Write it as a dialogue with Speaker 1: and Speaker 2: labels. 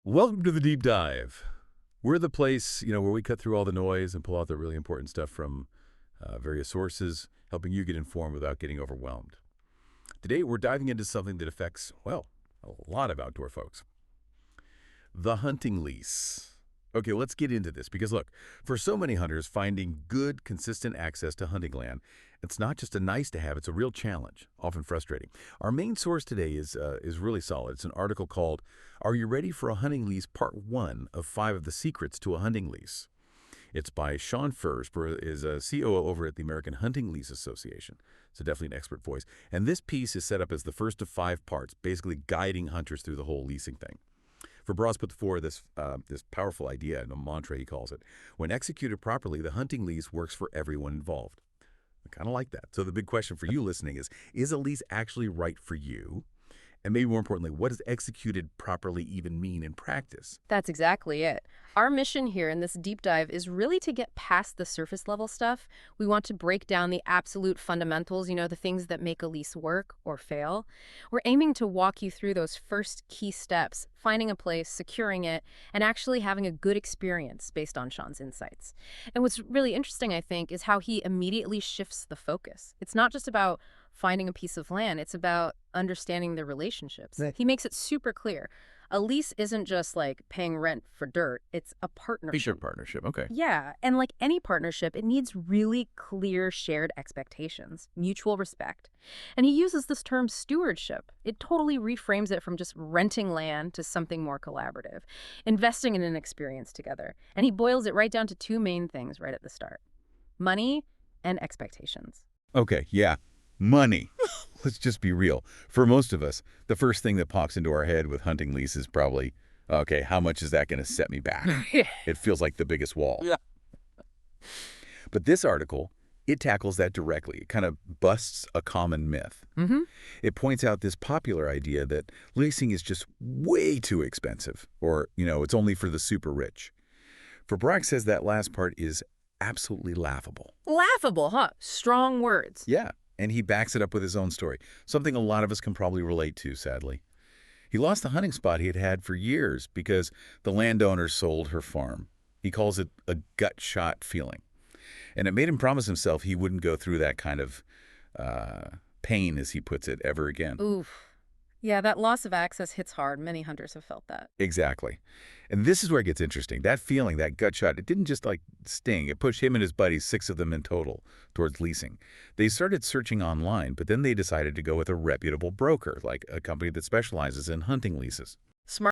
Speaker 1: Welcome to the deep dive. We're the place, where we cut through all the noise and pull out the really important stuff from various sources, helping you get informed without getting overwhelmed. Today, we're diving into something that affects, well, a lot of outdoor folks. The hunting lease. Okay, let's get into this because look, for so many hunters, finding good, consistent access to hunting land, it's not just a nice to have, it's a real challenge, often frustrating. Our main source today is really solid. It's an article called "Are You Ready for a Hunting Lease? Part 1 of 5 of the Secrets to a Hunting Lease." It's by Sean Furst, who is a COO over at the American Hunting Lease Association. So definitely an expert voice. And this piece is set up as the first of 5 parts, basically guiding hunters through the whole leasing thing. Verbras put forward this powerful idea, and a mantra he calls it. When executed properly, the hunting lease works for everyone involved. I kind of like that. So the big question for you listening is a lease actually right for you? And maybe more importantly, what does executed properly even mean in practice?
Speaker 2: That's exactly it. Our mission here in this deep dive is really to get past the surface level stuff. We want to break down the absolute fundamentals, the things that make a lease work or fail. We're aiming to walk you through those first key steps, finding a place, securing it, and actually having a good experience based on Sean's insights. And what's really interesting, I think, is how he immediately shifts the focus. It's not just about finding a piece of land, it's about understanding the relationships.
Speaker 3: Right.
Speaker 2: He makes it super clear. A lease isn't just like paying rent for dirt, it's a partnership.
Speaker 1: Feature partnership, okay.
Speaker 2: Yeah, and like any partnership, it needs really clear shared expectations, mutual respect. And he uses this term stewardship. It totally reframes it from just renting land to something more collaborative, investing in an experience together. And he boils it right down to 2 main things right at the start: money and expectations.
Speaker 1: Okay, yeah. Money. Let's just be real. For most of us, the first thing that pops into our head with hunting lease is probably, okay, how much is that going to set me back? It feels like the biggest wall.
Speaker 3: Yeah.
Speaker 1: But this article, it tackles that directly. It kind of busts a common myth.
Speaker 2: Mm-hmm.
Speaker 1: It points out this popular idea that leasing is just way too expensive, or, it's only for the super rich. Verbras says that last part is absolutely laughable.
Speaker 2: Laughable, huh? Strong words.
Speaker 1: Yeah. And he backs it up with his own story, something a lot of us can probably relate to, sadly. He lost the hunting spot he had had for years because the landowner sold her farm. He calls it a gut-shot feeling. And it made him promise himself he wouldn't go through that kind of pain, as he puts it, ever again.
Speaker 2: Oof. Yeah, that loss of access hits hard. Many hunters have felt that.
Speaker 1: Exactly. And this is where it gets interesting. That feeling, that gut shot, it didn't just sting. It pushed him and his buddies, 6 of them in total, towards leasing. They started searching online, but then they decided to go with a reputable broker, like a company that specializes in hunting leases.
Speaker 2: Smart